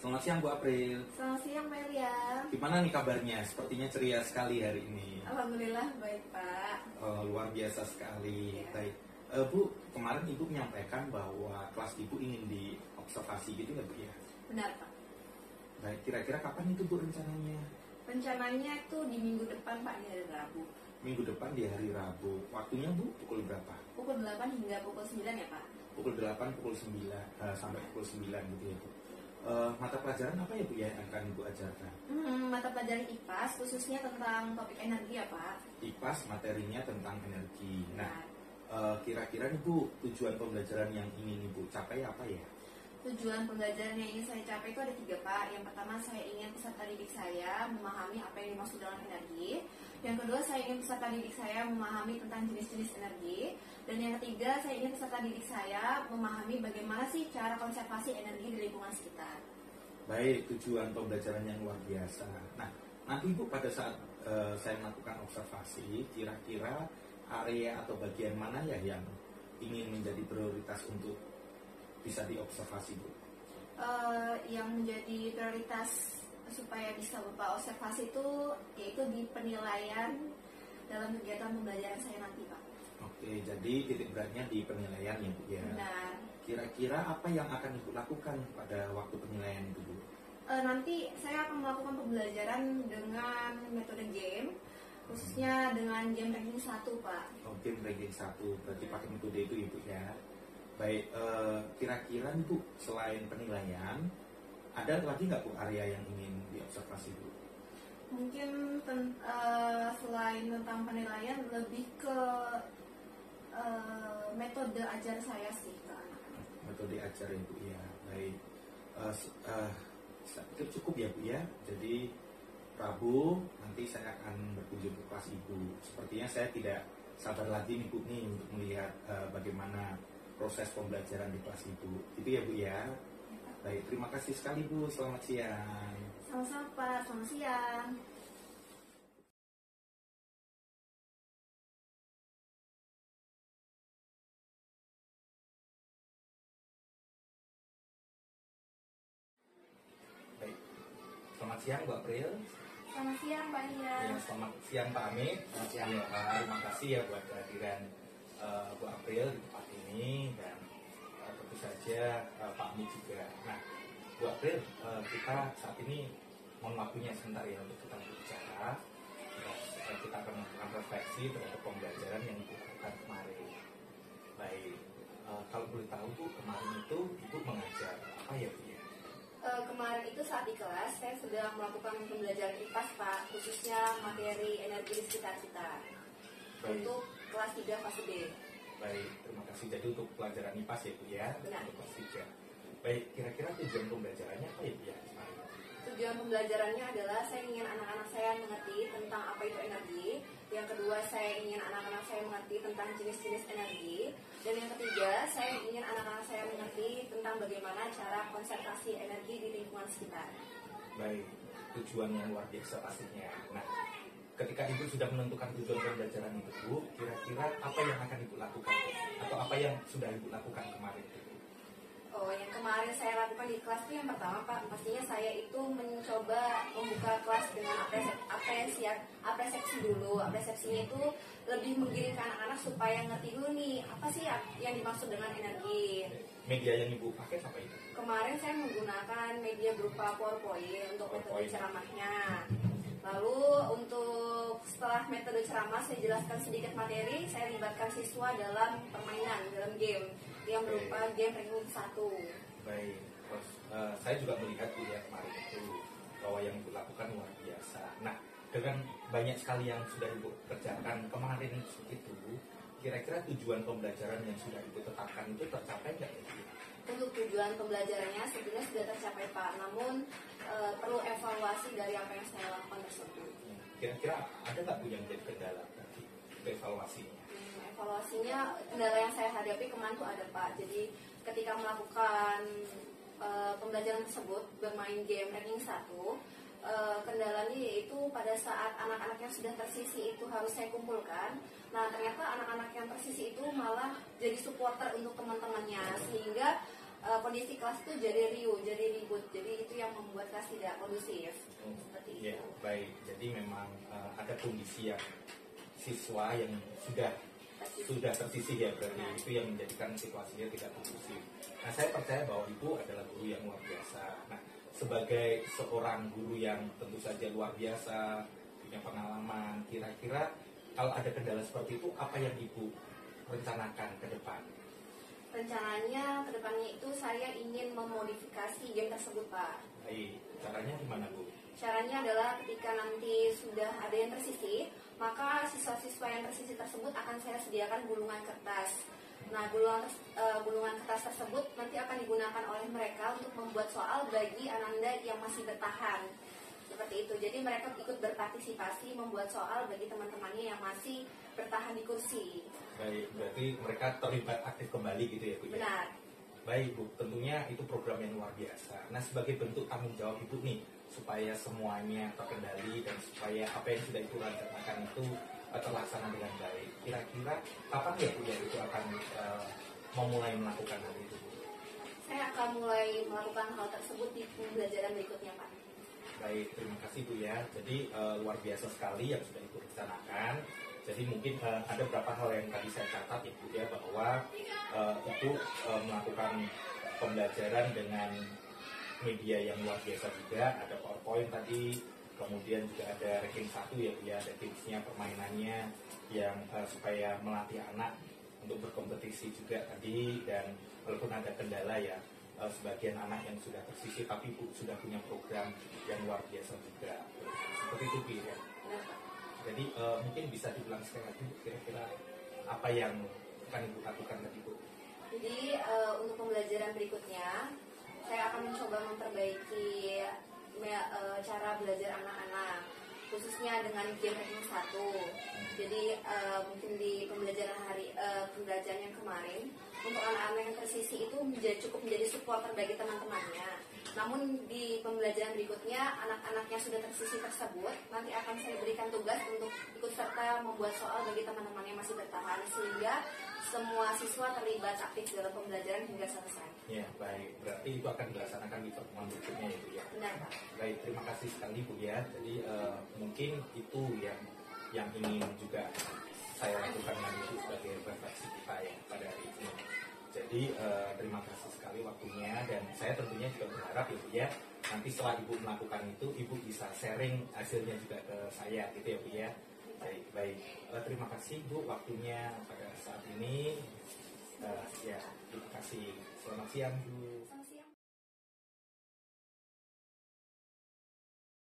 Selamat siang Bu April. Selamat siang Pak Elia. Gimana nih kabarnya? Sepertinya ceria sekali hari ini. Alhamdulillah baik Pak. Luar biasa sekali. Ya. Baik. Bu, kemarin Ibu menyampaikan bahwa kelas Ibu ingin diobservasi gitu ya Bu ya? Benar Pak. Baik, kira-kira kapan itu Bu rencananya? Rencananya itu di minggu depan Pak, di hari Rabu. Minggu depan di hari Rabu. Waktunya Bu pukul berapa? Pukul 8 hingga pukul 9 ya Pak. Pukul 8, pukul 9, sampai pukul 9 gitu ya Bu. Mata pelajaran apa ya Bu ya yang akan Ibu ajarkan? Mata pelajaran IPAS khususnya tentang topik energi ya Pak. IPAS materinya tentang energi. Nah, kira-kira nih Bu, tujuan pembelajaran yang ingin Ibu capai apa ya? Tujuan pembelajaran yang ingin saya capai itu ada 3 Pak. Yang pertama saya ingin peserta didik saya memahami apa yang dimaksud dengan energi. Yang kedua saya ingin peserta didik saya memahami tentang jenis-jenis energi. Dan yang ketiga saya ingin peserta didik saya memahami bagaimana sih cara konservasi energi di lingkungan sekitar. Baik, tujuan pembelajaran yang luar biasa. Nah, nanti Bu pada saat saya melakukan observasi, kira-kira area atau bagian mana ya yang ingin menjadi prioritas untuk bisa diobservasi Bu? Yang menjadi prioritas supaya bisa Bapak observasi itu yaitu di penilaian dalam kegiatan pembelajaran saya nanti Pak. Oke, jadi titik beratnya di penilaian ya Bu ya? Benar. Kira-kira apa yang akan Ibu lakukan pada waktu penilaian itu Bu? Nanti saya akan melakukan pembelajaran dengan metode game, khususnya dengan game ranking 1 Pak. Oh, game ranking 1, berarti pakai metode itu Ibu ya? Baik, kira-kira nih Bu, selain penilaian, ada lagi nggak Bu area yang ingin diobservasi Bu? Mungkin selain tentang penilaian, lebih ke metode ajar saya sih ke anak-anak. Metode ajar ya Bu ya, baik. Saya pikir cukup ya Bu ya, jadi Rabu nanti saya akan berkunjung ke kelas Ibu. Sepertinya saya tidak sabar lagi nih Bu nih untuk melihat bagaimana proses pembelajaran di kelas Ibu. Itu ya Bu ya. Baik, terima kasih sekali Bu. Selamat siang. Sama-sama Pak, selamat siang. Baik, selamat siang Bu April. Selamat siang Pak Elia. Ya, selamat siang Pak Amit. Selamat siang ya Pak. Terima kasih ya buat kehadiran Bu April di tempat ini dan tentu saja Pak Amit juga. Nah, Bu April, kita saat ini mohon waktunya sebentar ya untuk kita berbicara. Kita akan melakukan refleksi terhadap pembelajaran yang Ibu lakukan kemarin. Baik, kalau boleh tahu Bu, kemarin itu Ibu mengajar apa ya Bu ya? Kemarin itu saat di kelas saya sedang melakukan pembelajaran IPAS Pak, khususnya materi energi di sekitar kita. Baik. Untuk kelas 3 fase B. Baik, terima kasih. Jadi untuk pelajaran IPAS ya Bu ya? Benar. Untuk kelas 3. Baik, kira-kira tujuan pembelajarannya apa ya Bu ya? Tujuan pembelajarannya adalah saya ingin anak-anak saya mengerti tentang apa itu energi. Yang kedua, saya ingin anak-anak saya mengerti tentang jenis-jenis energi. Dan yang ketiga, saya ingin anak-anak saya mengerti tentang bagaimana cara konservasi energi di lingkungan sekitar. Baik, tujuan yang luar biasa pastinya. Nah, ketika Ibu sudah menentukan tujuan pembelajaran itu Bu, kira-kira apa yang akan Ibu lakukan? Atau apa yang sudah Ibu lakukan kemarin itu? Oh, yang kemarin saya lakukan di kelas itu yang pertama Pak, pastinya saya itu mencoba membuka kelas dengan apresiasi dulu. Apresiasinya itu lebih menggiring ke anak-anak supaya ngerti dulu nih, apa sih yang dimaksud dengan energi. Media yang Ibu pakai apa itu? Kemarin saya menggunakan media berupa PowerPoint untuk metode ceramahnya. Lalu untuk setelah metode ceramah saya jelaskan sedikit materi, saya libatkan siswa dalam permainan, dalam game yang berupa game ranking 1. Baik, terus saya juga melihat Bu ya kemarin itu bahwa yang Ibu lakukan luar biasa. Nah, dengan banyak sekali yang sudah Ibu kerjakan kemarin itu, kira-kira tujuan pembelajaran yang sudah Ibu tetapkan itu tercapai nggak ya? Untuk tujuan pembelajarannya sebenarnya sudah tercapai Pak, namun perlu evaluasi dari apa yang saya lakukan tersebut. Kira-kira ada nggak Bu yang menjadi kendala dari evaluasinya? Evaluasinya, kendala yang saya hadapi kemarin tuh ada Pak. Jadi ketika melakukan pembelajaran tersebut bermain game ranking 1, kendalanya yaitu pada saat anak-anak yang sudah tersisi itu harus saya kumpulkan. Nah ternyata anak-anak yang tersisi itu malah jadi supporter untuk teman-temannya, sehingga kondisi kelas itu jadi riuh, jadi ribut, jadi itu yang membuat kelas tidak kondusif. Seperti itu. Ya, baik. Jadi memang ada kondisi yang siswa yang sudah tersisih ya, berarti itu yang menjadikan situasinya tidak kondusif. Nah, saya percaya bahwa Ibu adalah guru yang luar biasa. Nah, sebagai seorang guru yang tentu saja luar biasa, punya pengalaman, kira-kira kalau ada kendala seperti itu, apa yang Ibu rencanakan ke depan? Rencananya ke depannya itu saya ingin memodifikasi game tersebut, Pak. Baik, caranya gimana, Bu? Caranya adalah ketika nanti sudah ada yang tersisih, maka siswa-siswa yang tersisih tersebut akan saya sediakan gulungan kertas. Nah, gulungan kertas tersebut nanti akan digunakan oleh mereka untuk membuat soal bagi Ananda yang masih bertahan. Seperti itu. Jadi mereka ikut berpartisipasi membuat soal bagi teman-temannya yang masih bertahan di kursi. Baik, berarti mereka terlibat aktif kembali gitu ya, Bu? Benar. Baik, Bu. Tentunya itu program yang luar biasa. Nah, sebagai bentuk tanggung jawab Ibu nih, supaya semuanya terkendali dan supaya apa yang sudah Ibu rencanakan itu terlaksana dengan baik. Kira-kira kapan ya, Bu, ya itu akan memulai melakukan hal itu, Bu? Saya akan mulai melakukan hal tersebut di pembelajaran berikutnya, Pak. Baik, terima kasih, Bu ya. Jadi luar biasa sekali yang sudah Ibu rencanakan. Jadi mungkin ada beberapa hal yang tadi saya catat ya, Bu ya, bahwa itu melakukan pembelajaran dengan media yang luar biasa juga. Ada PowerPoint tadi, kemudian juga ada ranking 1 ya, Bu ya, ada tipsnya, permainannya yang supaya melatih anak untuk berkompetisi juga tadi. Dan walaupun ada kendala ya, sebagian anak yang sudah tersisih tapi Bu sudah punya program yang luar biasa juga. Seperti itu, Bu ya. Jadi mungkin bisa diulang sekali lagi, kira-kira apa yang akan Ibu lakukan tadi, Bu? Jadi untuk pembelajaran berikutnya, saya akan mencoba memperbaiki cara belajar anak-anak, khususnya dengan game ranking 1. Jadi mungkin di pembelajaran yang kemarin, untuk anak-anak yang tersisih itu cukup menjadi supporter bagi teman-temannya. Namun di pembelajaran berikutnya, anak-anak yang sudah tersisih tersebut nanti akan saya berikan tugas untuk ikut serta membuat soal bagi teman-teman yang masih bertahan, sehingga semua siswa terlibat aktif dalam pembelajaran hingga selesai. Ya, baik. Berarti itu akan dilaksanakan di pertemuan berikutnya ya, Bu ya. Benar, Pak. Baik, terima kasih sekali, Bu ya. Jadi mungkin itu yang ingin juga saya lakukan hari ini sebagai refleksi kita ya pada hari ini. Jadi terima kasih sekali waktunya, dan saya tentunya juga berharap ya, Bu ya, nanti setelah Ibu melakukan itu, Ibu bisa sharing hasilnya juga ke saya gitu ya, Bu ya. Baik. Terima kasih, Bu, waktunya pada saat ini. Ya, terima kasih. Selamat siang, Bu.